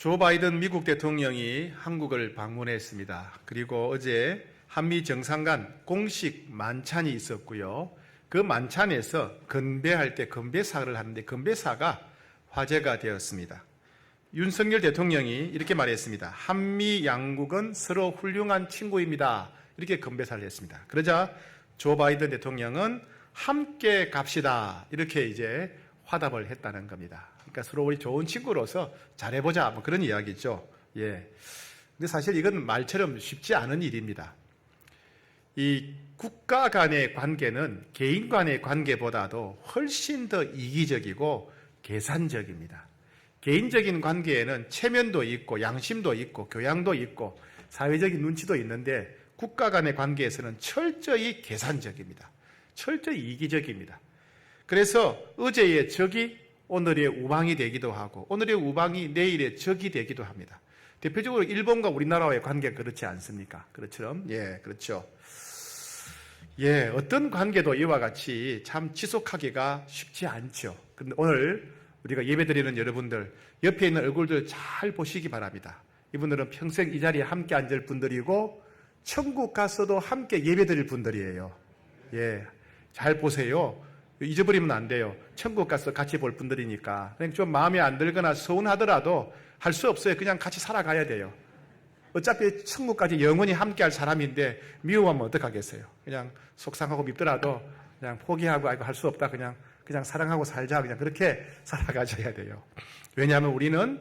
조 바이든 미국 대통령이 한국을 방문했습니다. 그리고 어제 한미 정상 간 공식 만찬이 있었고요. 그 만찬에서 건배할 때 건배사를 하는데 건배사가 화제가 되었습니다. 윤석열 대통령이 이렇게 말했습니다. 한미 양국은 서로 훌륭한 친구입니다. 이렇게 건배사를 했습니다. 그러자 조 바이든 대통령은 함께 갑시다. 이렇게 이제 화답을 했다는 겁니다. 그러니까 서로 우리 좋은 친구로서 잘해보자. 뭐 그런 이야기죠. 예. 근데 사실 이건 말처럼 쉽지 않은 일입니다. 이 국가 간의 관계는 개인 간의 관계보다도 훨씬 더 이기적이고 계산적입니다. 개인적인 관계에는 체면도 있고 양심도 있고 교양도 있고 사회적인 눈치도 있는데 국가 간의 관계에서는 철저히 계산적입니다. 철저히 이기적입니다. 그래서 어제의 적이 오늘의 우방이 되기도 하고 오늘의 우방이 내일의 적이 되기도 합니다. 대표적으로 일본과 우리나라의 관계가 그렇지 않습니까? 그렇처럼 그렇죠. 어떤 관계도 이와 같이 참 지속하기가 쉽지 않죠. 근데 오늘 우리가 예배드리는 여러분들 옆에 있는 얼굴들 잘 보시기 바랍니다. 이분들은 평생 이 자리에 함께 앉을 분들이고 천국 가서도 함께 예배드릴 분들이에요. 잘 보세요. 잊어버리면 안 돼요. 천국 가서 같이 볼 분들이니까. 좀 마음에 안 들거나 서운하더라도 할 수 없어요. 그냥 같이 살아가야 돼요. 어차피 천국까지 영원히 함께할 사람인데 미워하면 어떡하겠어요. 그냥 속상하고 밉더라도 그냥 포기하고 할 수 없다. 그냥 사랑하고 살자. 그냥 그렇게 살아가셔야 돼요. 왜냐하면 우리는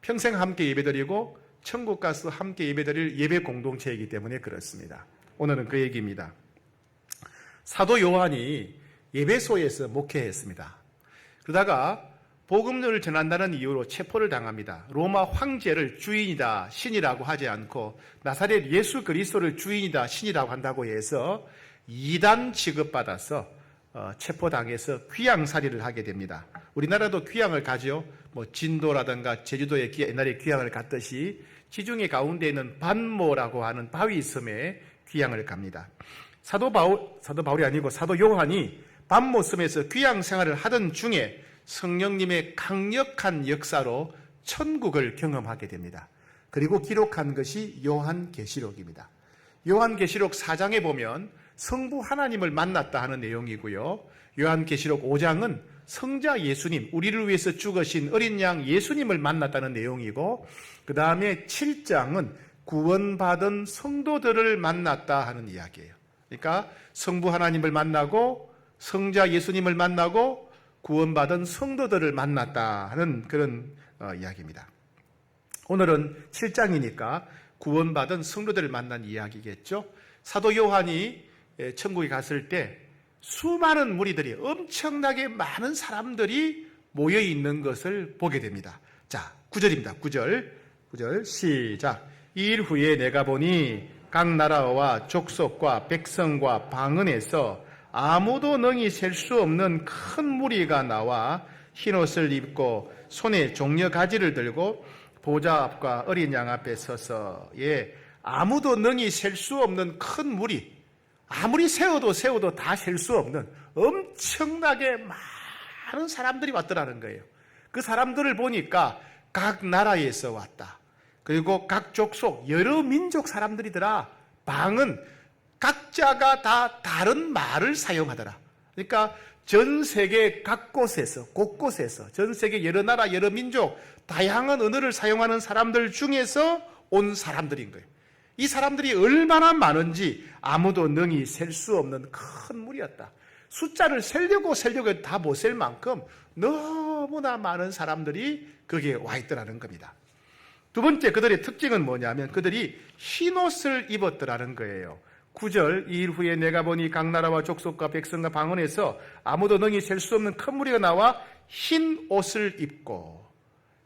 평생 함께 예배드리고 천국 가서 함께 예배드릴 예배 공동체이기 때문에 그렇습니다. 오늘은 그 얘기입니다. 사도 요한이 예배소에서 목회했습니다. 그러다가 복음을 전한다는 이유로 체포를 당합니다. 로마 황제를 주인이다, 신이라고 하지 않고 나사렛 예수 그리스도를 주인이다, 신이라고 한다고 해서 이단 취급받아서 체포당해서 귀양살이를 하게 됩니다. 우리나라도 귀양을 가죠. 진도라든가 제주도에 옛날에 귀양을 갔듯이 지중해 가운데 있는 반모라고 하는 바위섬에 귀양을 갑니다. 사도 바울이 아니고 사도 요한이 반모섬에서 귀양 생활을 하던 중에 성령님의 강력한 역사로 천국을 경험하게 됩니다. 그리고 기록한 것이 요한계시록입니다. 요한계시록 4장에 보면 성부 하나님을 만났다 하는 내용이고요. 요한계시록 5장은 성자 예수님, 우리를 위해서 죽으신 어린 양 예수님을 만났다는 내용이고, 그 다음에 7장은 구원받은 성도들을 만났다 하는 이야기예요. 그러니까 성부 하나님을 만나고 성자 예수님을 만나고 구원받은 성도들을 만났다 하는 그런 이야기입니다. 오늘은 7장이니까 구원받은 성도들을 만난 이야기겠죠. 사도 요한이 천국에 갔을 때 수많은 무리들이 엄청나게 많은 사람들이 모여 있는 것을 보게 됩니다. 자, 9절입니다. 9절 시작. 이 일 후에 내가 보니 각 나라와 족속과 백성과 방언에서 아무도 능히 셀 수 없는 큰 무리가 나와 흰옷을 입고 손에 종려 가지를 들고 보좌 앞과 어린 양 앞에 서서 아무도 능히 셀 수 없는 큰 무리, 아무리 세워도 다 셀 수 없는 엄청나게 많은 사람들이 왔더라는 거예요. 그 사람들을 보니까 각 나라에서 왔다. 그리고 각 족속, 여러 민족 사람들이더라. 방은 각자가 다 다른 말을 사용하더라. 그러니까 전 세계 곳곳에서 전 세계 여러 나라, 여러 민족, 다양한 언어를 사용하는 사람들 중에서 온 사람들인 거예요. 이 사람들이 얼마나 많은지 아무도 능히 셀 수 없는 큰 무리였다. 숫자를 세려고 해도 다 못 셀 만큼 너무나 많은 사람들이 거기에 와 있더라는 겁니다. 두 번째, 그들의 특징은 뭐냐면 그들이 흰옷을 입었더라는 거예요. 9절, 이 일 후에 내가 보니 각 나라와 족속과 백성과 방언에서 아무도 능히 셀 수 없는 큰 무리가 나와 흰 옷을 입고.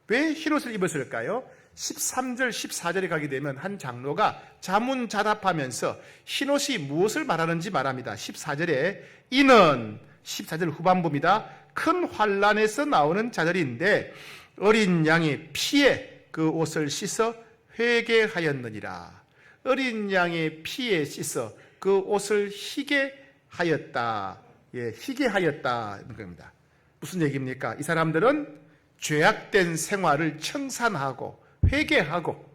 왜 흰 옷을 입었을까요? 13절, 14절에 가게 되면 한 장로가 자문자답하면서 흰 옷이 무엇을 말하는지 말합니다. 14절에 이는 14절 후반부입니다. 큰 환란에서 나오는 자들인데 어린 양의 피에 그 옷을 씻어 회개하였느니라. 어린 양의 피에 씻어 그 옷을 희게 하였다. 희게 하였다는 겁니다. 무슨 얘기입니까? 이 사람들은 죄악된 생활을 청산하고 회개하고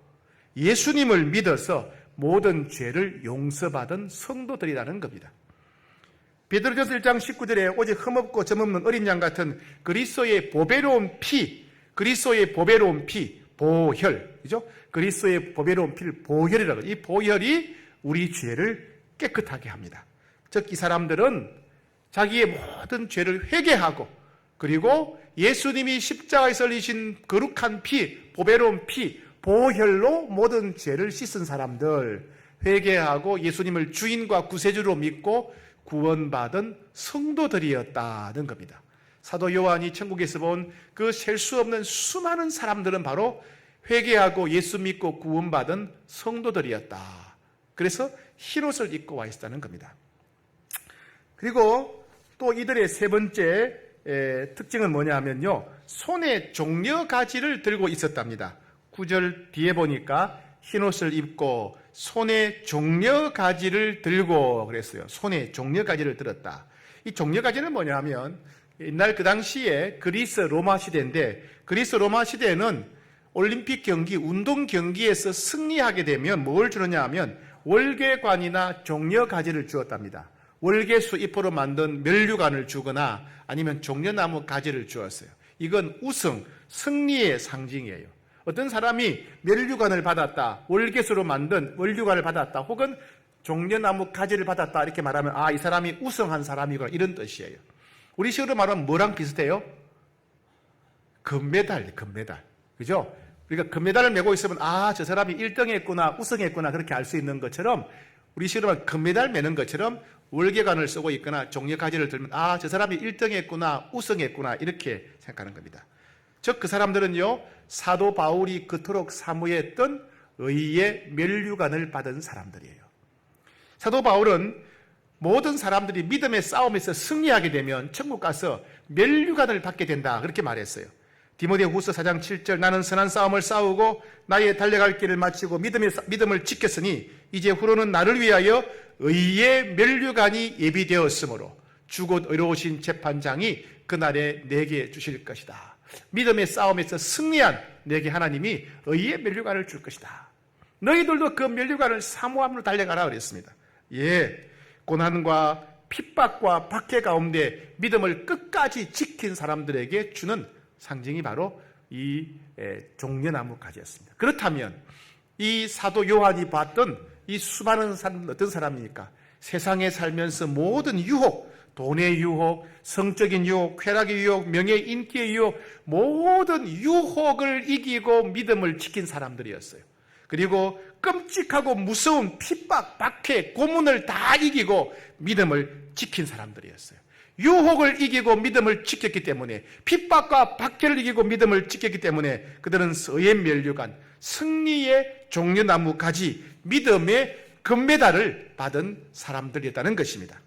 예수님을 믿어서 모든 죄를 용서받은 성도들이라는 겁니다. 베드로전서 1장 19절에 오직 흠없고 점없는 어린 양 같은 그리스도의 보배로운 피, 그리스도의 보배로운 피, 보혈, 그죠? 그리스도의 보배로운 피를 보혈이라고, 이 보혈이 우리 죄를 깨끗하게 합니다. 즉, 이 사람들은 자기의 모든 죄를 회개하고, 그리고 예수님이 십자가에서 흘리신 거룩한 피, 보배로운 피, 보혈로 모든 죄를 씻은 사람들, 회개하고 예수님을 주인과 구세주로 믿고 구원받은 성도들이었다는 겁니다. 사도 요한이 천국에서 본 그 셀 수 없는 수많은 사람들은 바로 회개하고 예수 믿고 구원받은 성도들이었다. 그래서 흰옷을 입고 와 있었다는 겁니다. 그리고 또 이들의 세 번째 특징은 뭐냐 하면요, 손에 종려가지를 들고 있었답니다. 9절 뒤에 보니까 흰옷을 입고 손에 종려가지를 들고 그랬어요. 손에 종려가지를 들었다. 이 종려가지는 뭐냐 하면 옛날 그 당시에 그리스 로마 시대인데, 그리스 로마 시대에는 올림픽 경기, 운동 경기에서 승리하게 되면 뭘 주느냐 하면 월계관이나 종려가지를 주었답니다. 월계수 잎으로 만든 면류관을 주거나 아니면 종려나무 가지를 주었어요. 이건 우승, 승리의 상징이에요. 어떤 사람이 면류관을 받았다, 월계수로 만든 원류관을 받았다, 혹은 종려나무 가지를 받았다 이렇게 말하면 이 사람이 우승한 사람이구나 이런 뜻이에요. 우리 식으로 말하면 뭐랑 비슷해요? 금메달. 그죠? 우리가 금메달을 메고 있으면 저 사람이 1등 했구나, 우승했구나 그렇게 알 수 있는 것처럼, 우리 식으로 말하면 금메달 메는 것처럼 월계관을 쓰고 있거나 종려가지를 들면 저 사람이 1등 했구나, 우승했구나 이렇게 생각하는 겁니다. 즉 그 사람들은요, 사도 바울이 그토록 사모했던 의의 면류관을 받은 사람들이에요. 사도 바울은 모든 사람들이 믿음의 싸움에서 승리하게 되면 천국 가서 면류관을 받게 된다 그렇게 말했어요. 디모데후서 4장 7절 나는 선한 싸움을 싸우고 나의 달려갈 길을 마치고 믿음을 지켰으니 이제 후로는 나를 위하여 의의 면류관이 예비되었으므로 주곧 의로우신 재판장이 그날에 내게 주실 것이다. 믿음의 싸움에서 승리한 내게 하나님이 의의 면류관을 줄 것이다. 너희들도 그 면류관을 사모함으로 달려가라 그랬습니다. 고난과 핍박과 박해 가운데 믿음을 끝까지 지킨 사람들에게 주는 상징이 바로 이 종려나무 가지였습니다. 그렇다면 이 사도 요한이 봤던 이 수많은 사람은 어떤 사람입니까? 세상에 살면서 모든 유혹, 돈의 유혹, 성적인 유혹, 쾌락의 유혹, 명예, 인기의 유혹, 모든 유혹을 이기고 믿음을 지킨 사람들이었어요. 그리고 끔찍하고 무서운 핍박, 박해, 고문을 다 이기고 믿음을 지킨 사람들이었어요. 유혹을 이기고 믿음을 지켰기 때문에, 핍박과 박해를 이기고 믿음을 지켰기 때문에 그들은 의의 면류관, 승리의 종려나무 가지, 믿음의 금메달을 받은 사람들이었다는 것입니다.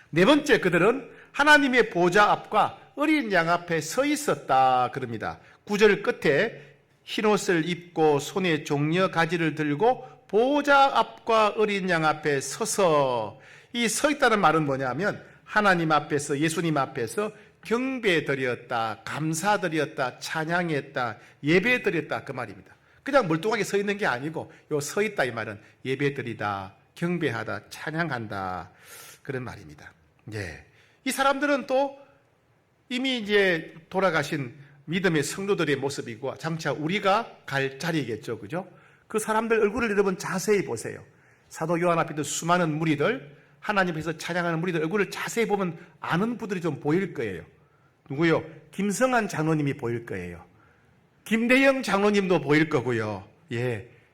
네 번째, 그들은 하나님의 보좌 앞과 어린 양 앞에 서 있었다 그럽니다. 9절 끝에 흰옷을 입고 손에 종려가지를 들고 보좌 앞과 어린 양 앞에 서서, 이 서 있다는 말은 뭐냐면 하나님 앞에서, 예수님 앞에서 경배드렸다, 감사드렸다, 찬양했다, 예배드렸다 그 말입니다. 그냥 멀뚱하게 서 있는 게 아니고 요 서 있다 이 말은 예배드리다, 경배하다, 찬양한다 그런 말입니다. 이 사람들은 또 이미 이제 돌아가신 믿음의 성도들의 모습이고 장차 우리가 갈 자리겠죠, 그죠? 그 사람들 얼굴을 여러분 자세히 보세요. 사도 요한 앞에도 수많은 무리들, 하나님 앞에서 찬양하는 무리들 얼굴을 자세히 보면 아는 분들이 좀 보일 거예요. 누구요? 김성한 장로님이 보일 거예요. 김대영 장로님도 보일 거고요.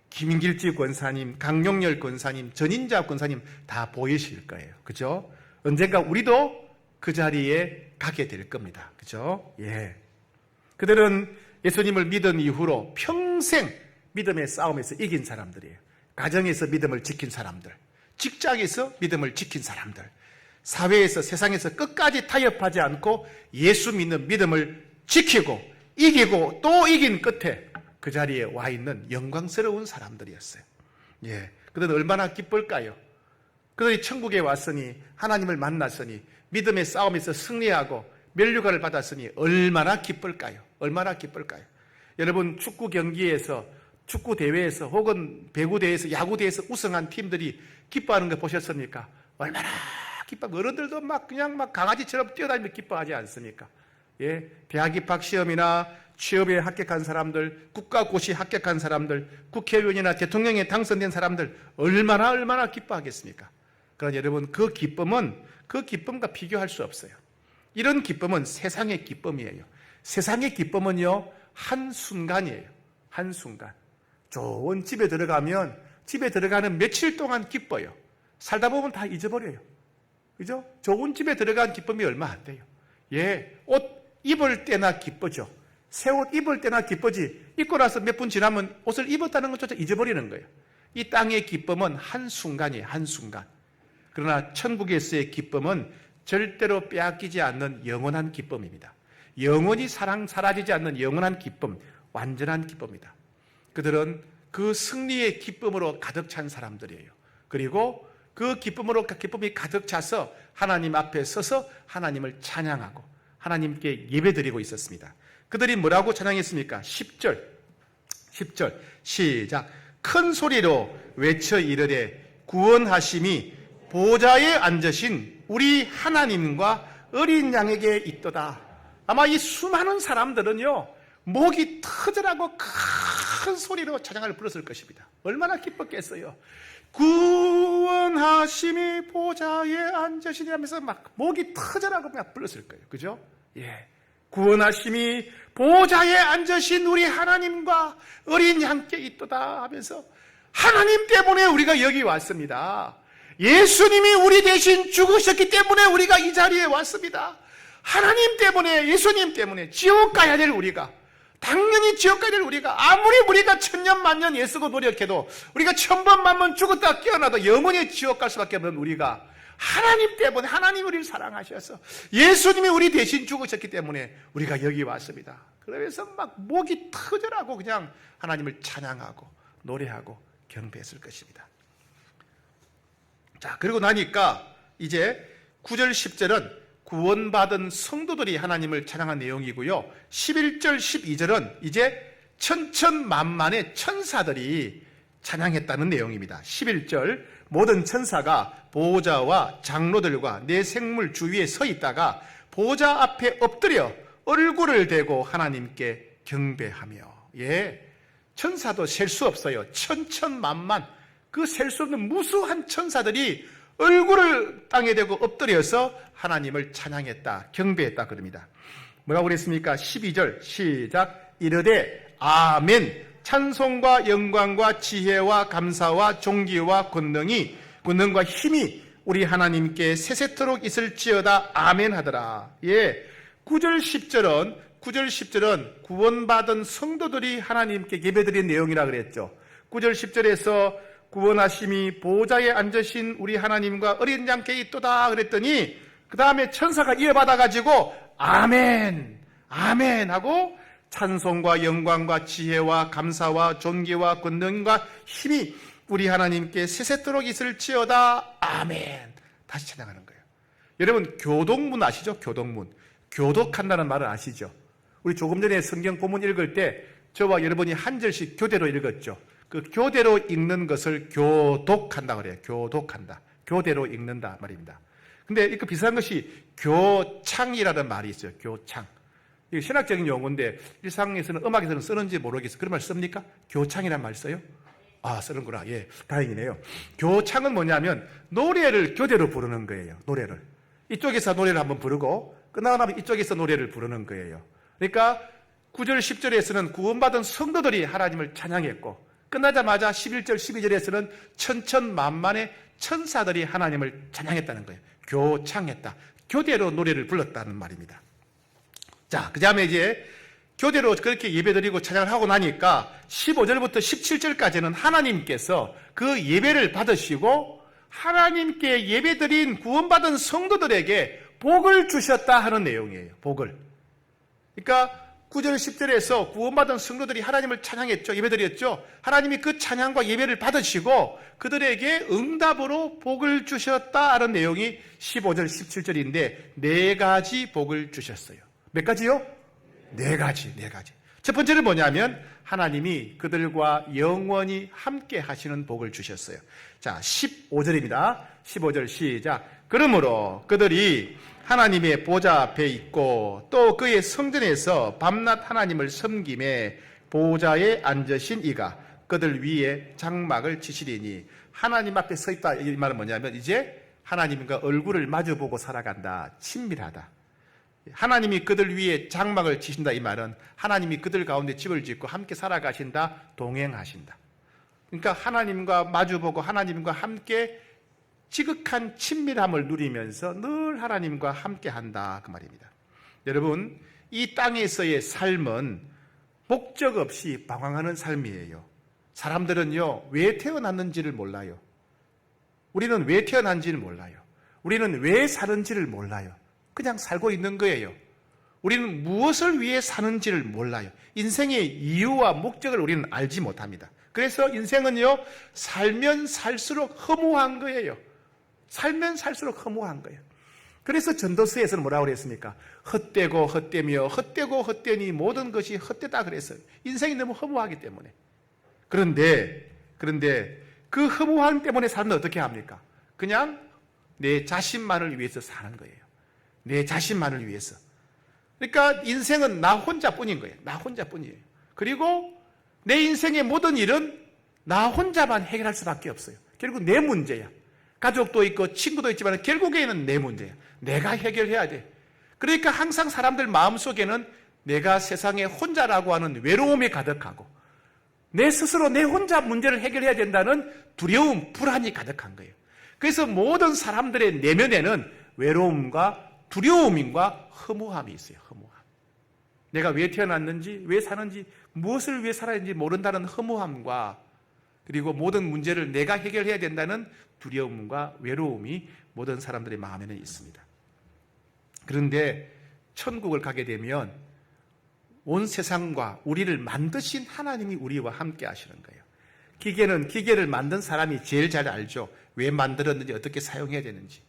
김길지 권사님, 강용열 권사님, 전인자 권사님 다 보이실 거예요. 그죠? 언젠가 우리도 그 자리에 가게 될 겁니다. 그죠? 그들은 예수님을 믿은 이후로 평생 믿음의 싸움에서 이긴 사람들이에요. 가정에서 믿음을 지킨 사람들, 직장에서 믿음을 지킨 사람들, 사회에서, 세상에서 끝까지 타협하지 않고 예수 믿는 믿음을 지키고 이기고 또 이긴 끝에 그 자리에 와 있는 영광스러운 사람들이었어요. 그들은 얼마나 기쁠까요? 그들이 천국에 왔으니, 하나님을 만났으니, 믿음의 싸움에서 승리하고 면류관을 받았으니 얼마나 기쁠까요? 얼마나 기쁠까요? 여러분 축구 경기에서, 축구 대회에서 혹은 배구 대회에서, 야구 대회에서 우승한 팀들이 기뻐하는 거 보셨습니까? 얼마나 기뻐. 어른들도 그냥 강아지처럼 뛰어다니며 기뻐하지 않습니까? 예, 대학 입학 시험이나 취업에 합격한 사람들, 국가고시 합격한 사람들, 국회의원이나 대통령에 당선된 사람들 얼마나 기뻐하겠습니까? 그러나 여러분, 그 기쁨과 비교할 수 없어요. 이런 기쁨은 세상의 기쁨이에요. 세상의 기쁨은요, 한순간이에요. 한순간. 좋은 집에 들어가는 며칠 동안 기뻐요. 살다 보면 다 잊어버려요. 그죠? 좋은 집에 들어간 기쁨이 얼마 안 돼요. 예, 옷 입을 때나 기쁘죠. 새 옷 입을 때나 기쁘지, 입고 나서 몇 분 지나면 옷을 입었다는 것조차 잊어버리는 거예요. 이 땅의 기쁨은 한순간이에요. 한순간. 그러나 천국에서의 기쁨은 절대로 빼앗기지 않는 영원한 기쁨입니다. 영원히 사라지지 않는 영원한 기쁨, 완전한 기쁨입니다. 그들은 그 승리의 기쁨으로 가득 찬 사람들이에요. 그리고 그 기쁨이 가득 차서 하나님 앞에 서서 하나님을 찬양하고 하나님께 예배드리고 있었습니다. 그들이 뭐라고 찬양했습니까? 10절 시작. 큰 소리로 외쳐 이르되 구원하심이 보좌에 앉으신 우리 하나님과 어린 양에게 있도다. 아마 이 수많은 사람들은요, 목이 터져라고 큰 소리로 찬양을 불렀을 것입니다. 얼마나 기뻤겠어요. 구원하심이 보좌에 앉으시니 하면서 목이 터져라고 불렀을 거예요. 그죠? 예. 구원하심이 보좌에 앉으신 우리 하나님과 어린 양께 있도다 하면서 하나님 때문에 우리가 여기 왔습니다. 예수님이 우리 대신 죽으셨기 때문에 우리가 이 자리에 왔습니다. 하나님 때문에, 예수님 때문에 지옥 가야 될 우리가, 당연히 지옥 가야 될 우리가, 아무리 우리가 천년 만년 애쓰고 노력해도 우리가 천번 만번 죽었다 깨어나도 영원히 지옥 갈 수밖에 없는 우리가 하나님 때문에, 하나님 우리를 사랑하셔서 예수님이 우리 대신 죽으셨기 때문에 우리가 여기 왔습니다. 그러면서 목이 터져라고 그냥 하나님을 찬양하고 노래하고 경배했을 것입니다. 자, 그리고 나니까 이제 9절 10절은 구원받은 성도들이 하나님을 찬양한 내용이고요. 11절 12절은 이제 천천만만의 천사들이 찬양했다는 내용입니다. 11절 모든 천사가 보호자와 장로들과 내 생물 주위에 서 있다가 보호자 앞에 엎드려 얼굴을 대고 하나님께 경배하며, 예, 천사도 셀 수 없어요. 천천만만, 그 셀 수 없는 무수한 천사들이 얼굴을 땅에 대고 엎드려서 하나님을 찬양했다, 경배했다 그럽니다. 뭐라고 그랬습니까? 12절 시작. 이르되 아멘. 찬송과 영광과 지혜와 감사와 존귀와 권능과 힘이 우리 하나님께 세세토록 있을지어다. 아멘 하더라. 예, 9절 10절은 구원받은 성도들이 하나님께 예배드린 내용이라 그랬죠. 9절 10절에서 구원하심이 보호자에 앉으신 우리 하나님과 어린 양께 있도다 그랬더니 그 다음에 천사가 이어받아가지고 아멘 아멘 하고 찬송과 영광과 지혜와 감사와 존귀와 권능과 힘이 우리 하나님께 세세토록 있을지어다. 아멘. 다시 찬양하는 거예요. 여러분, 교독문 아시죠? 교독문. 교독한다는 말을 아시죠? 우리 조금 전에 성경 본문 읽을 때 저와 여러분이 한 절씩 교대로 읽었죠. 그 교대로 읽는 것을 교독한다 그래요. 교독한다. 교대로 읽는다 말입니다. 근데 이거 비슷한 것이 교창이라는 말이 있어요. 교창. 이게 신학적인 용어인데 일상에서는, 음악에서는 쓰는지 모르겠어요. 그런 말 씁니까? 교창이라는 말 써요? 아, 쓰는구나. 예, 다행이네요. 교창은 뭐냐면 노래를 교대로 부르는 거예요. 노래를. 이쪽에서 노래를 한번 부르고 끝나고 나면 이쪽에서 노래를 부르는 거예요. 그러니까 9절 10절에서는 구원받은 성도들이 하나님을 찬양했고 끝나자마자 11절 12절에서는 천천만만의 천사들이 하나님을 찬양했다는 거예요. 교창했다. 교대로 노래를 불렀다는 말입니다. 자, 그 다음에 이제 교대로 그렇게 예배드리고 찬양을 하고 나니까 15절부터 17절까지는 하나님께서 그 예배를 받으시고 하나님께 예배드린 구원받은 성도들에게 복을 주셨다 하는 내용이에요. 복을. 그러니까 9절 10절에서 구원받은 성도들이 하나님을 찬양했죠. 예배드렸죠. 하나님이 그 찬양과 예배를 받으시고 그들에게 응답으로 복을 주셨다 하는 내용이 15절 17절인데 네 가지 복을 주셨어요. 몇 가지요? 네 가지. 첫 번째는 뭐냐면 하나님이 그들과 영원히 함께 하시는 복을 주셨어요. 자, 15절입니다. 15절 시작. 그러므로 그들이 하나님의 보좌 앞에 있고 또 그의 성전에서 밤낮 하나님을 섬김에 보좌에 앉으신 이가 그들 위에 장막을 치시리니, 하나님 앞에 서 있다 이 말은 뭐냐면 이제 하나님과 얼굴을 마주보고 살아간다, 친밀하다. 하나님이 그들 위에 장막을 치신다 이 말은 하나님이 그들 가운데 집을 짓고 함께 살아가신다, 동행하신다. 그러니까 하나님과 마주보고 하나님과 함께 지극한 친밀함을 누리면서 늘 하나님과 함께 한다 그 말입니다. 여러분, 이 땅에서의 삶은 목적 없이 방황하는 삶이에요. 사람들은요, 왜 태어났는지를 몰라요. 우리는 왜 태어난지를 몰라요. 우리는 왜 사는지를 몰라요. 그냥 살고 있는 거예요. 우리는 무엇을 위해 사는지를 몰라요. 인생의 이유와 목적을 우리는 알지 못합니다. 그래서 인생은요, 살면 살수록 허무한 거예요. 살면 살수록 허무한 거예요. 그래서 전도서에서는 뭐라고 그랬습니까? 헛되고 헛되며 헛되고 헛되니 모든 것이 헛되다 그랬어요. 인생이 너무 허무하기 때문에. 그런데 그 허무함 때문에 사람은 어떻게 합니까? 그냥 내 자신만을 위해서 사는 거예요. 내 자신만을 위해서. 그러니까 인생은 나 혼자뿐인 거예요. 나 혼자뿐이에요. 그리고 내 인생의 모든 일은 나 혼자만 해결할 수밖에 없어요. 결국 내 문제야. 가족도 있고 친구도 있지만 결국에는 내 문제야. 내가 해결해야 돼. 그러니까 항상 사람들 마음속에는 내가 세상에 혼자라고 하는 외로움이 가득하고 내 스스로 내 혼자 문제를 해결해야 된다는 두려움, 불안이 가득한 거예요. 그래서 모든 사람들의 내면에는 외로움과 두려움과 허무함이 있어요. 허무함. 내가 왜 태어났는지, 왜 사는지, 무엇을 위해 살아야 하는지 모른다는 허무함과 그리고 모든 문제를 내가 해결해야 된다는 두려움과 외로움이 모든 사람들의 마음에는 있습니다. 그런데 천국을 가게 되면 온 세상과 우리를 만드신 하나님이 우리와 함께 하시는 거예요. 기계를 만든 사람이 제일 잘 알죠. 왜 만들었는지, 어떻게 사용해야 되는지.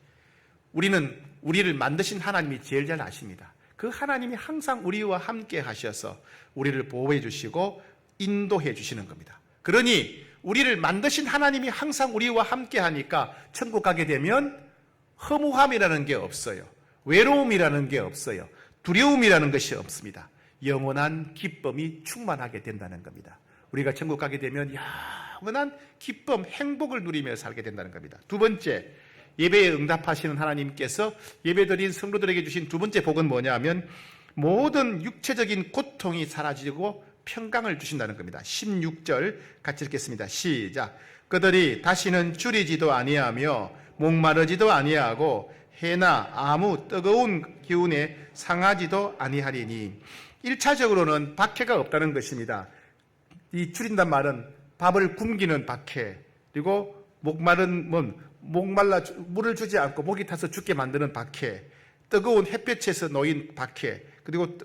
우리를 만드신 하나님이 제일 잘 아십니다. 그 하나님이 항상 우리와 함께 하셔서 우리를 보호해 주시고 인도해 주시는 겁니다. 그러니 우리를 만드신 하나님이 항상 우리와 함께 하니까 천국 가게 되면 허무함이라는 게 없어요. 외로움이라는 게 없어요. 두려움이라는 것이 없습니다. 영원한 기쁨이 충만하게 된다는 겁니다. 우리가 천국 가게 되면 영원한 기쁨, 행복을 누리며 살게 된다는 겁니다. 두 번째, 예배에 응답하시는 하나님께서 예배드린 성도들에게 주신 두 번째 복은 뭐냐면 모든 육체적인 고통이 사라지고 평강을 주신다는 겁니다. 16절 같이 읽겠습니다. 시작. 그들이 다시는 줄이지도 아니하며 목마르지도 아니하고 해나 아무 뜨거운 기운에 상하지도 아니하리니. 1차적으로는 박해가 없다는 것입니다. 이 줄인단 말은 밥을 굶기는 박해, 그리고 목말라 물을 주지 않고 목이 타서 죽게 만드는 박해, 뜨거운 햇볕에서 놓인 박해, 그리고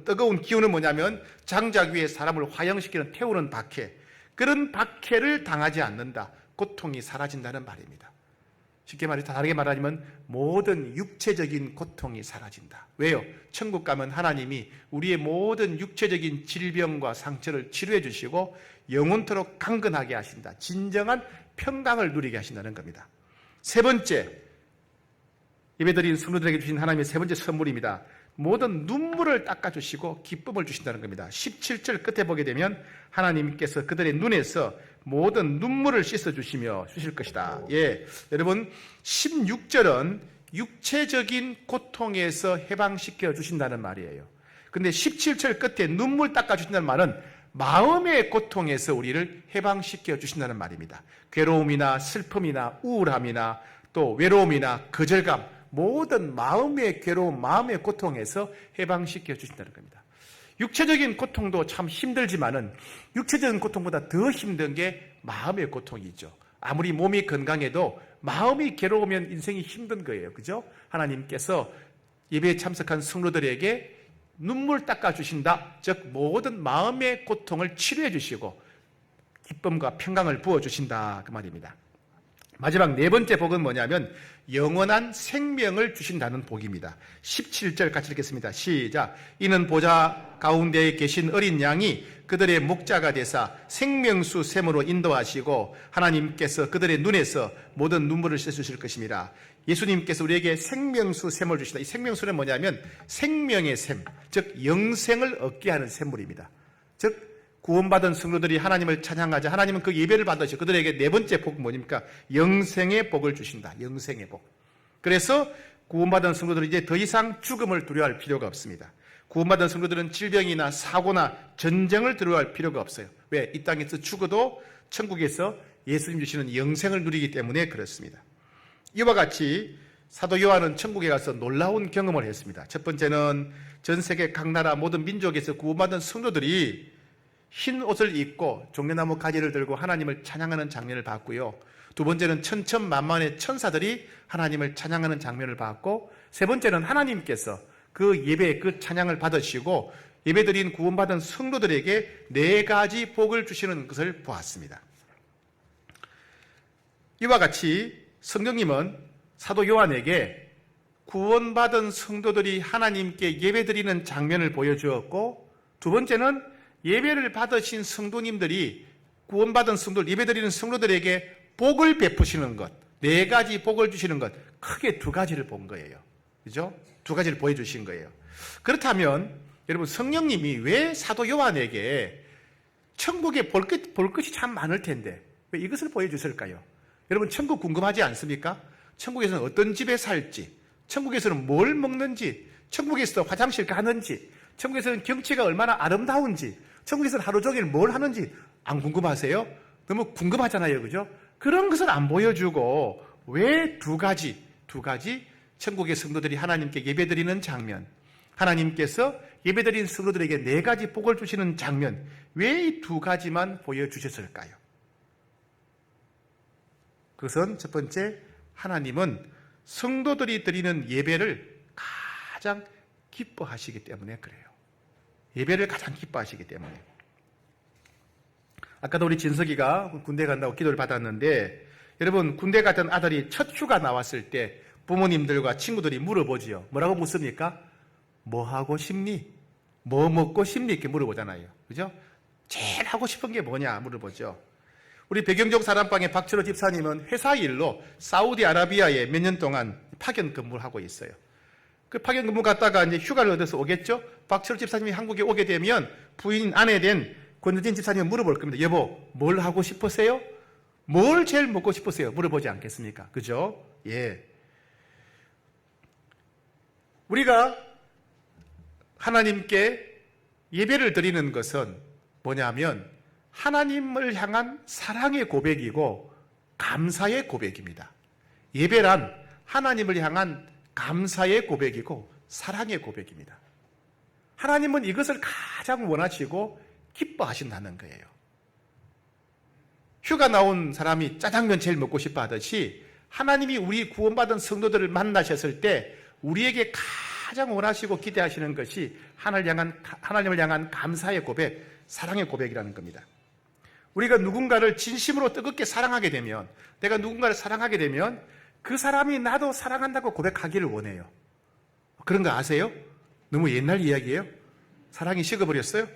뜨거운 기운은 뭐냐면 장작 위에 사람을 화형시키는 태우는 박해, 그런 박해를 당하지 않는다. 고통이 사라진다는 말입니다. 쉽게 말해서 다르게 말하면 모든 육체적인 고통이 사라진다. 왜요? 천국 가면 하나님이 우리의 모든 육체적인 질병과 상처를 치료해 주시고 영원토록 강건하게 하신다. 진정한 평강을 누리게 하신다는 겁니다. 세 번째, 예배드린 성도들에게 주신 하나님의 세 번째 선물입니다. 모든 눈물을 닦아주시고 기쁨을 주신다는 겁니다. 17절 끝에 보게 되면 하나님께서 그들의 눈에서 모든 눈물을 씻어주시며 주실 것이다. 예, 여러분 16절은 육체적인 고통에서 해방시켜 주신다는 말이에요. 근데 17절 끝에 눈물 닦아주신다는 말은 마음의 고통에서 우리를 해방시켜 주신다는 말입니다. 괴로움이나 슬픔이나 우울함이나 또 외로움이나 거절감, 모든 마음의 괴로움, 마음의 고통에서 해방시켜 주신다는 겁니다. 육체적인 고통도 참 힘들지만은 육체적인 고통보다 더 힘든 게 마음의 고통이죠. 아무리 몸이 건강해도 마음이 괴로우면 인생이 힘든 거예요. 그죠? 하나님께서 예배에 참석한 성도들에게 눈물 닦아주신다. 즉 모든 마음의 고통을 치료해 주시고 기쁨과 평강을 부어주신다. 그 말입니다. 마지막 네 번째 복은 뭐냐면 영원한 생명을 주신다는 복입니다. 17절 같이 읽겠습니다. 시작. 이는 보좌 가운데에 계신 어린 양이 그들의 목자가 되사 생명수 샘으로 인도하시고 하나님께서 그들의 눈에서 모든 눈물을 씻으실 것입니다. 예수님께서 우리에게 생명수 샘을 주시다. 이 생명수는 뭐냐면 생명의 샘, 즉 영생을 얻게 하는 샘물입니다. 즉 구원받은 성도들이 하나님을 찬양하자 하나님은 그 예배를 받으시고 그들에게 네 번째 복은 뭐입니까? 영생의 복을 주신다. 영생의 복. 그래서 구원받은 성도들은 이제 더 이상 죽음을 두려워할 필요가 없습니다. 구원받은 성도들은 질병이나 사고나 전쟁을 두려워할 필요가 없어요. 왜? 이 땅에서 죽어도 천국에서 예수님 주시는 영생을 누리기 때문에 그렇습니다. 이와 같이 사도 요한은 천국에 가서 놀라운 경험을 했습니다. 첫 번째는 전 세계 각 나라 모든 민족에서 구원받은 성도들이 흰 옷을 입고 종려나무 가지를 들고 하나님을 찬양하는 장면을 봤고요. 두 번째는 천천만만의 천사들이 하나님을 찬양하는 장면을 봤고, 세 번째는 하나님께서 그 예배, 그 찬양을 받으시고 예배드린 구원받은 성도들에게 네 가지 복을 주시는 것을 보았습니다. 이와 같이 성령님은 사도 요한에게 구원받은 성도들이 하나님께 예배드리는 장면을 보여주었고, 두 번째는 예배를 받으신 성도님들이 구원받은 성도들, 예배드리는 성도들에게 복을 베푸시는 것, 네 가지 복을 주시는 것, 크게 두 가지를 본 거예요. 그죠? 두 가지를 보여주신 거예요. 그렇다면 여러분, 성령님이 왜 사도 요한에게 천국에 볼 것이 참 많을 텐데 왜 이것을 보여주실까요? 여러분, 천국 궁금하지 않습니까? 천국에서는 어떤 집에 살지, 천국에서는 뭘 먹는지, 천국에서 화장실 가는지, 천국에서는 경치가 얼마나 아름다운지, 천국에서는 하루 종일 뭘 하는지 안 궁금하세요? 너무 궁금하잖아요. 그죠? 그런 것을 안 보여주고 왜 두 가지 천국의 성도들이 하나님께 예배드리는 장면, 하나님께서 예배드린 성도들에게 네 가지 복을 주시는 장면, 왜 이 두 가지만 보여주셨을까요? 그것은 첫 번째, 하나님은 성도들이 드리는 예배를 가장 기뻐하시기 때문에 그래요. 예배를 가장 기뻐하시기 때문에. 아까도 우리 진석이가 군대 간다고 기도를 받았는데, 여러분, 군대 갔던 아들이 첫 휴가 나왔을 때 부모님들과 친구들이 물어보지요. 뭐라고 묻습니까? 뭐 하고 싶니? 뭐 먹고 싶니? 이렇게 물어보잖아요. 그죠? 제일 하고 싶은 게 뭐냐 물어보죠. 우리 배경종 사람방의 박철호 집사님은 회사 일로 사우디아라비아에 몇 년 동안 파견 근무를 하고 있어요. 그 파견 근무 갔다가 이제 휴가를 얻어서 오겠죠? 박철호 집사님이 한국에 오게 되면 부인, 아내 된 권여진 집사님은 물어볼 겁니다. 여보, 뭘 하고 싶으세요? 뭘 제일 먹고 싶으세요? 물어보지 않겠습니까? 그죠? 예. 우리가 하나님께 예배를 드리는 것은 뭐냐면 하나님을 향한 사랑의 고백이고 감사의 고백입니다. 예배란 하나님을 향한 감사의 고백이고 사랑의 고백입니다. 하나님은 이것을 가장 원하시고 기뻐하신다는 거예요. 휴가 나온 사람이 짜장면 제일 먹고 싶어 하듯이 하나님이 우리 구원받은 성도들을 만나셨을 때 우리에게 가장 원하시고 기대하시는 것이 하나님을 향한 감사의 고백, 사랑의 고백이라는 겁니다. 우리가 누군가를 진심으로 뜨겁게 사랑하게 되면, 내가 누군가를 사랑하게 되면 그 사람이 나도 사랑한다고 고백하기를 원해요. 그런 거 아세요? 너무 옛날 이야기예요? 사랑이 식어버렸어요?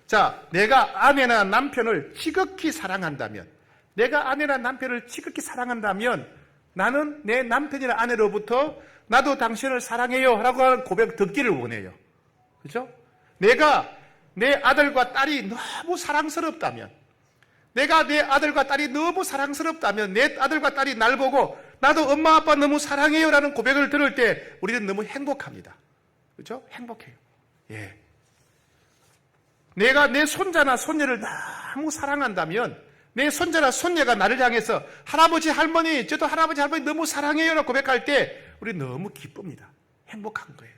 자, 내가 아내나 남편을 지극히 사랑한다면, 내가 아내나 남편을 지극히 사랑한다면 나는 내 남편이나 아내로부터 나도 당신을 사랑해요 라고 하는 고백 듣기를 원해요. 그죠? 내가 내 아들과 딸이 너무 사랑스럽다면, 내가 내 아들과 딸이 너무 사랑스럽다면 내 아들과 딸이 날 보고 나도 엄마 아빠 너무 사랑해요 라는 고백을 들을 때 우리는 너무 행복합니다. 그죠? 행복해요. 예. 내가 내 손자나 손녀를 너무 사랑한다면 내 손자나 손녀가 나를 향해서 할아버지 할머니, 저도 할아버지 할머니 너무 사랑해요 라고 고백할 때 우리 너무 기쁩니다. 행복한 거예요.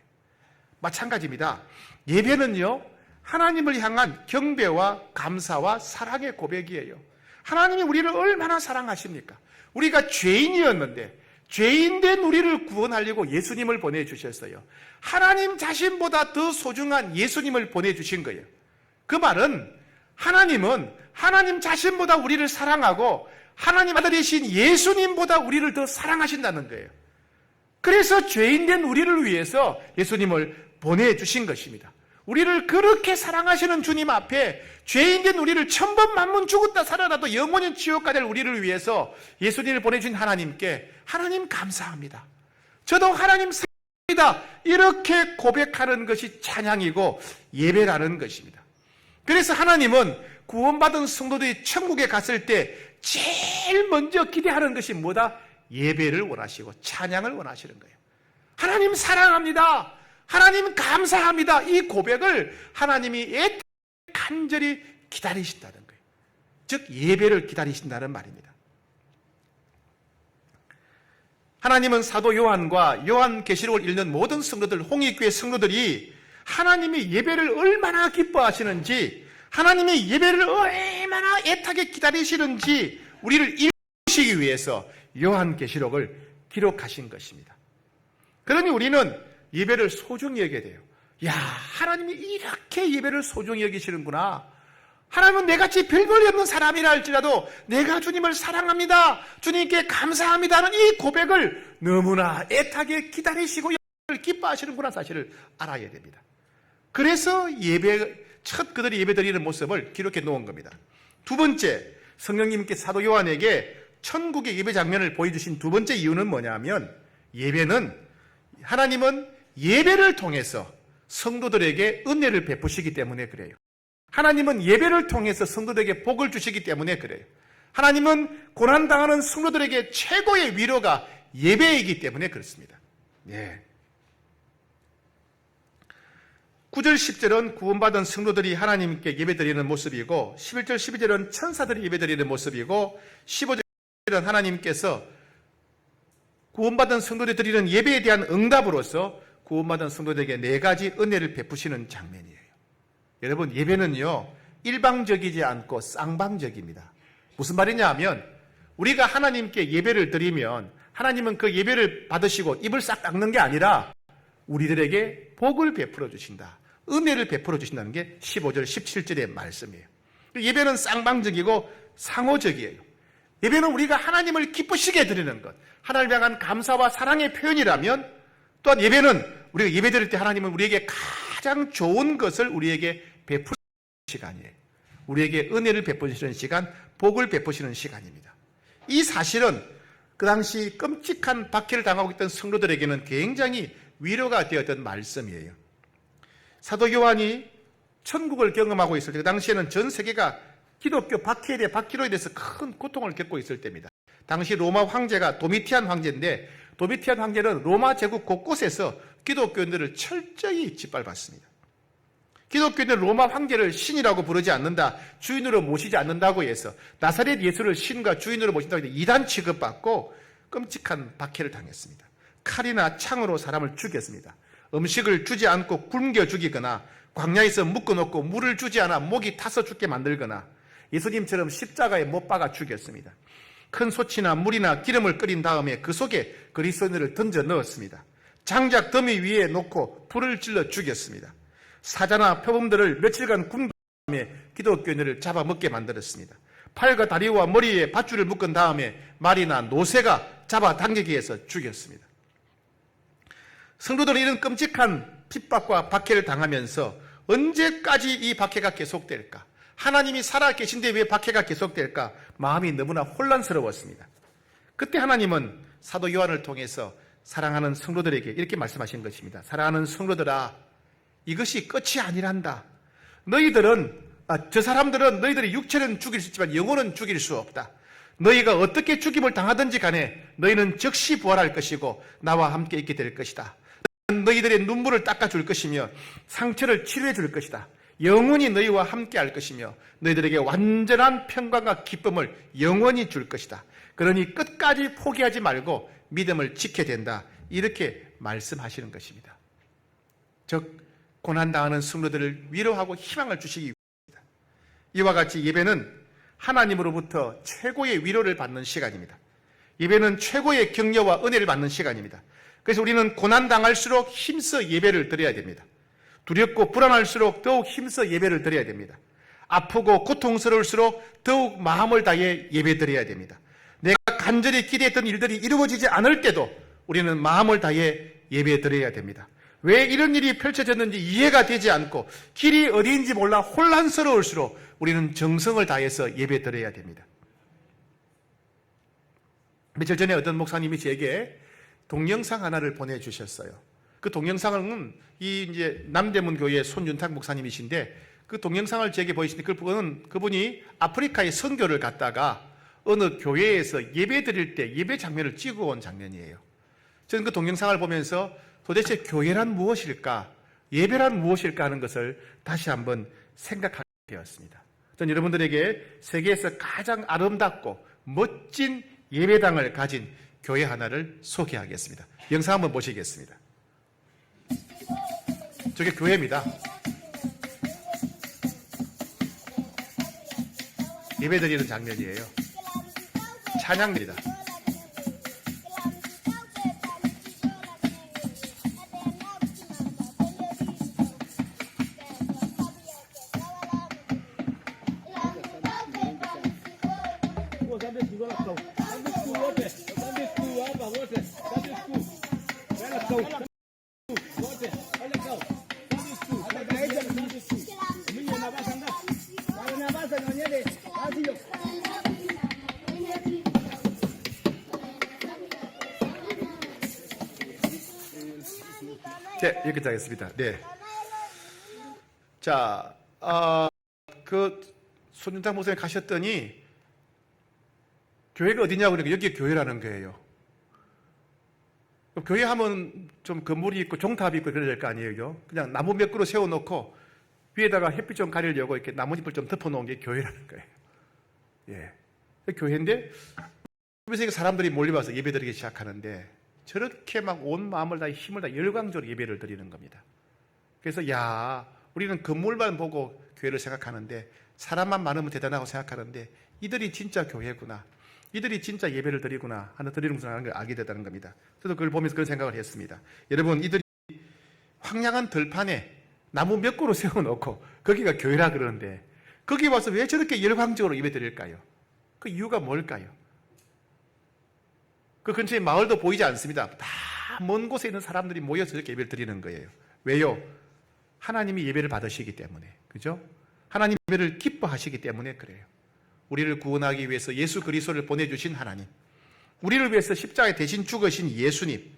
마찬가지입니다. 예배는요, 하나님을 향한 경배와 감사와 사랑의 고백이에요. 하나님이 우리를 얼마나 사랑하십니까? 우리가 죄인이었는데 죄인된 우리를 구원하려고 예수님을 보내주셨어요. 하나님 자신보다 더 소중한 예수님을 보내주신 거예요. 그 말은 하나님은 하나님 자신보다 우리를 사랑하고 하나님 아들이신 예수님보다 우리를 더 사랑하신다는 거예요. 그래서 죄인된 우리를 위해서 예수님을 보내주신 것입니다. 우리를 그렇게 사랑하시는 주님 앞에 죄인된 우리를 천번만번 죽었다 살아나도 영원히 지옥 가될 우리를 위해서 예수님을 보내주신 하나님께 하나님 감사합니다. 저도 하나님 사랑합니다. 이렇게 고백하는 것이 찬양이고 예배라는 것입니다. 그래서 하나님은 구원받은 성도들이 천국에 갔을 때 제일 먼저 기대하는 것이 뭐다? 예배를 원하시고 찬양을 원하시는 거예요. 하나님 사랑합니다. 하나님 감사합니다. 이 고백을 하나님이 간절히 기다리신다는 거예요. 즉 예배를 기다리신다는 말입니다. 하나님은 사도 요한과 요한계시록을 읽는 모든 성도들, 홍익교회 성도들이 하나님이 예배를 얼마나 기뻐하시는지, 하나님이 예배를 얼마나 애타게 기다리시는지 우리를 이루시기 위해서 요한계시록을 기록하신 것입니다. 그러니 우리는 예배를 소중히 여겨야 돼요. 야, 하나님이 이렇게 예배를 소중히 여기시는구나. 하나님은 내같이 별 볼일 없는 사람이라 할지라도 내가 주님을 사랑합니다, 주님께 감사합니다는 이 고백을 너무나 애타게 기다리시고 예배를 기뻐하시는구나 사실을 알아야 됩니다. 그래서 첫 그들이 예배드리는 모습을 기록해 놓은 겁니다. 두 번째, 성령님께 사도 요한에게 천국의 예배 장면을 보여주신 두 번째 이유는 뭐냐면, 하나님은 예배를 통해서 성도들에게 은혜를 베푸시기 때문에 그래요. 하나님은 예배를 통해서 성도들에게 복을 주시기 때문에 그래요. 하나님은 고난당하는 성도들에게 최고의 위로가 예배이기 때문에 그렇습니다. 예. 9절 10절은 구원받은 성도들이 하나님께 예배드리는 모습이고, 11절 12절은 천사들이 예배드리는 모습이고, 15절은 하나님께서 구원받은 성도들이 드리는 예배에 대한 응답으로서 구원받은 성도들에게 네 가지 은혜를 베푸시는 장면이에요. 여러분, 예배는요 일방적이지 않고 쌍방적입니다. 무슨 말이냐 하면, 우리가 하나님께 예배를 드리면 하나님은 그 예배를 받으시고 입을 싹 닦는 게 아니라 우리들에게 복을 베풀어 주신다, 은혜를 베풀어 주신다는 게 15절 17절의 말씀이에요. 예배는 쌍방적이고 상호적이에요. 예배는 우리가 하나님을 기쁘시게 드리는 것, 하나님을 향한 감사와 사랑의 표현이라면, 또한 예배는 우리가 예배 드릴 때 하나님은 우리에게 가장 좋은 것을 우리에게 베푸시는 시간이에요. 우리에게 은혜를 베푸시는 시간, 복을 베푸시는 시간입니다. 이 사실은 그 당시 끔찍한 박해를 당하고 있던 성도들에게는 굉장히 위로가 되었던 말씀이에요. 사도 요한이 천국을 경험하고 있을 때, 그 당시에는 전 세계가 기독교 박해에 대해 박해로 인해서 큰 고통을 겪고 있을 때입니다. 당시 로마 황제가 도미티안 황제인데, 도미티안 황제는 로마 제국 곳곳에서 기독교인들을 철저히 짓밟았습니다. 기독교인들은 로마 황제를 신이라고 부르지 않는다, 주인으로 모시지 않는다고 해서 나사렛 예수를 신과 주인으로 모신다고 해서 이단 취급받고 끔찍한 박해를 당했습니다. 칼이나 창으로 사람을 죽였습니다. 음식을 주지 않고 굶겨 죽이거나, 광야에서 묶어놓고 물을 주지 않아 목이 타서 죽게 만들거나, 예수님처럼 십자가에 못 박아 죽였습니다. 큰 솥이나 물이나 기름을 끓인 다음에 그 속에 그리스도인을 던져 넣었습니다. 장작 더미 위에 놓고 불을 질러 죽였습니다. 사자나 표범들을 며칠간 굶긴 다음에 기독교인들을 잡아먹게 만들었습니다. 팔과 다리와 머리에 밧줄을 묶은 다음에 말이나 노새가 잡아당기기 위해서 죽였습니다. 성도들은 이런 끔찍한 핍박과 박해를 당하면서 언제까지 이 박해가 계속될까? 하나님이 살아계신데 왜 박해가 계속될까? 마음이 너무나 혼란스러웠습니다. 그때 하나님은 사도 요한을 통해서 사랑하는 성도들에게 이렇게 말씀하신 것입니다. 사랑하는 성도들아, 이것이 끝이 아니란다. 저 사람들은 너희들의 육체는 죽일 수 있지만 영혼은 죽일 수 없다. 너희가 어떻게 죽임을 당하든지 간에 너희는 즉시 부활할 것이고 나와 함께 있게 될 것이다. 너희들의 눈물을 닦아줄 것이며 상처를 치료해 줄 것이다. 영원히 너희와 함께 할 것이며 너희들에게 완전한 평강과 기쁨을 영원히 줄 것이다. 그러니 끝까지 포기하지 말고 믿음을 지켜야 된다. 이렇게 말씀하시는 것입니다. 즉 고난당하는 성도들을 위로하고 희망을 주시기 위해서입니다. 이와 같이 예배는 하나님으로부터 최고의 위로를 받는 시간입니다. 예배는 최고의 격려와 은혜를 받는 시간입니다. 그래서 우리는 고난당할수록 힘써 예배를 드려야 됩니다. 두렵고 불안할수록 더욱 힘써 예배를 드려야 됩니다. 아프고 고통스러울수록 더욱 마음을 다해 예배 드려야 됩니다. 간절히 기대했던 일들이 이루어지지 않을 때도 우리는 마음을 다해 예배 드려야 됩니다. 왜 이런 일이 펼쳐졌는지 이해가 되지 않고 길이 어디인지 몰라 혼란스러울수록 우리는 정성을 다해서 예배 드려야 됩니다. 며칠 전에 어떤 목사님이 제게 동영상 하나를 보내주셨어요. 그 동영상은 이제 남대문 교회 손윤탁 목사님이신데 그 동영상을 제게 보이시는데 그분이 아프리카에 선교를 갔다가 어느 교회에서 예배 드릴 때 예배 장면을 찍어 온 장면이에요. 저는 그 동영상을 보면서 도대체 교회란 무엇일까? 예배란 무엇일까 하는 것을 다시 한번 생각하게 되었습니다. 저는 여러분들에게 세계에서 가장 아름답고 멋진 예배당을 가진 교회 하나를 소개하겠습니다. 영상 한번 보시겠습니다. 저게 교회입니다. 예배 드리는 장면이에요. 찬양입니다. 네, 여기까지 하겠습니다. 네. 자, 손윤탁 목사님 가셨더니 교회가 어디냐고 그러니까 여기 교회라는 거예요. 교회 하면 좀 건물이 있고 종탑이 있고 그래야 될 거 아니에요. 그냥 나무 몇 그루 세워놓고 위에다가 햇빛 좀 가리려고 이렇게 나뭇잎을 좀 덮어놓은 게 교회라는 거예요. 예. 교회인데, 그래서 사람들이 몰려와서 예배 드리기 시작하는데, 저렇게 막 온 마음을 다 힘을 다 열광적으로 예배를 드리는 겁니다. 그래서 우리는 건물만 보고 교회를 생각하는데 사람만 많으면 대단하고 생각하는데 이들이 진짜 교회구나. 이들이 진짜 예배를 드리구나 하는 드리는 걸 알게 되다는 겁니다. 저도 그걸 보면서 그런 생각을 했습니다. 여러분, 이들이 황량한 들판에 나무 몇 그루 세워놓고 거기가 교회라 그러는데 거기 와서 왜 저렇게 열광적으로 예배 드릴까요? 그 이유가 뭘까요? 그 근처에 마을도 보이지 않습니다. 다 먼 곳에 있는 사람들이 모여서 이렇게 예배를 드리는 거예요. 왜요? 하나님이 예배를 받으시기 때문에. 그죠? 하나님 예배를 기뻐하시기 때문에 그래요. 우리를 구원하기 위해서 예수 그리스도를 보내주신 하나님, 우리를 위해서 십자가에 대신 죽으신 예수님,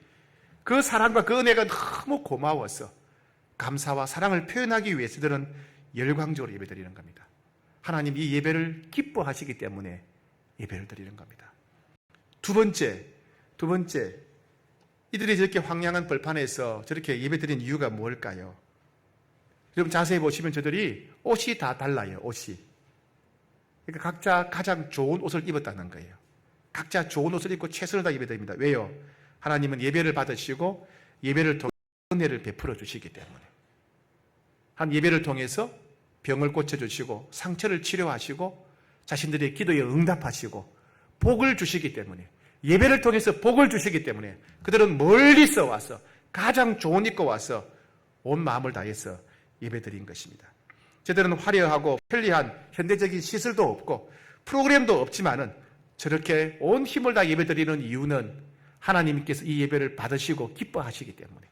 그 사랑과 그 은혜가 너무 고마워서 감사와 사랑을 표현하기 위해서 저들은 열광적으로 예배 드리는 겁니다. 하나님 이 예배를 기뻐하시기 때문에 예배를 드리는 겁니다. 두 번째, 이들이 저렇게 황량한 벌판에서 저렇게 예배 드리는 이유가 뭘까요? 여러분 자세히 보시면 저들이 옷이 다 달라요. 옷이. 그러니까 각자 가장 좋은 옷을 입었다는 거예요. 각자 좋은 옷을 입고 최선을 다 예배드립니다. 왜요? 하나님은 예배를 받으시고 예배를 통해 은혜를 베풀어 주시기 때문에. 한 예배를 통해서 병을 고쳐주시고 상처를 치료하시고 자신들의 기도에 응답하시고 복을 주시기 때문에, 예배를 통해서 복을 주시기 때문에 그들은 멀리서 와서 가장 좋은 입고 와서 온 마음을 다해서 예배드린 것입니다. 저들은 화려하고 편리한 현대적인 시설도 없고 프로그램도 없지만은 저렇게 온 힘을 다 예배드리는 이유는 하나님께서 이 예배를 받으시고 기뻐하시기 때문에,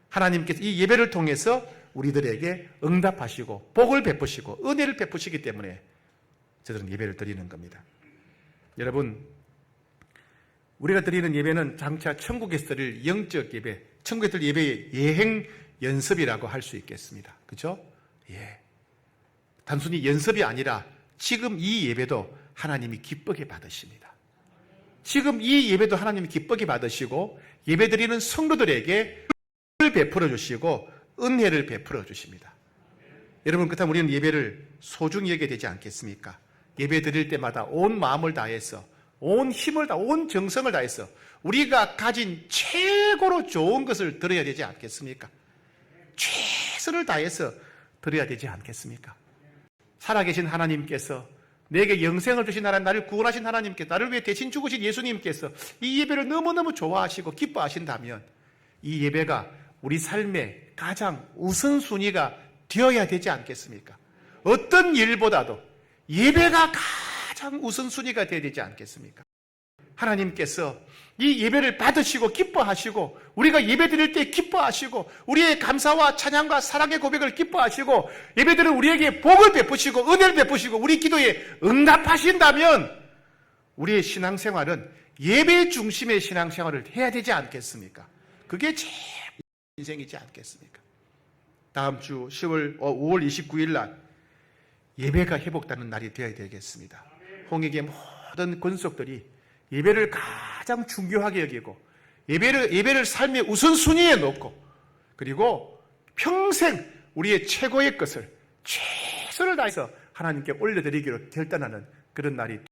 하나님께서 이 예배를 통해서 우리들에게 응답하시고 복을 베푸시고 은혜를 베푸시기 때문에 저들은 예배를 드리는 겁니다. 여러분, 우리가 드리는 예배는 장차 천국에서 드릴 영적 예배, 천국에서 드릴 예배의 예행 연습이라고 할 수 있겠습니다. 그렇죠? 예. 단순히 연습이 아니라 지금 이 예배도 하나님이 기쁘게 받으십니다. 지금 이 예배도 하나님이 기쁘게 받으시고 예배드리는 성도들에게 복을 베풀어 주시고 은혜를 베풀어 주십니다. 여러분, 그렇다면 우리는 예배를 소중히 여겨야 되지 않겠습니까? 예배 드릴 때마다 온 마음을 다해서, 온 힘을 다, 온 정성을 다해서 우리가 가진 최고로 좋은 것을 드려야 되지 않겠습니까? 최선을 다해서 드려야 되지 않겠습니까? 살아계신 하나님께서, 내게 영생을 주신 하나님, 나를 구원하신 하나님께, 나를 위해 대신 죽으신 예수님께서 이 예배를 너무너무 좋아하시고 기뻐하신다면 이 예배가 우리 삶의 가장 우선순위가 되어야 되지 않겠습니까? 어떤 일보다도 예배가 가장 우선순위가 되어야 되지 않겠습니까? 하나님께서 이 예배를 받으시고 기뻐하시고 우리가 예배 드릴 때 기뻐하시고 우리의 감사와 찬양과 사랑의 고백을 기뻐하시고 예배드리는 우리에게 복을 베푸시고 은혜를 베푸시고 우리 기도에 응답하신다면 우리의 신앙생활은 예배 중심의 신앙생활을 해야 되지 않겠습니까? 그게 제일 인생이지 않겠습니까? 다음 주 5월 29일 날 예배가 회복되는 날이 되어야 되겠습니다. 홍익의 모든 권속들이 예배를 가장 중요하게 여기고 예배를 삶의 우선순위에 놓고 그리고 평생 우리의 최고의 것을 최선을 다해서 하나님께 올려드리기로 결단하는 그런 날이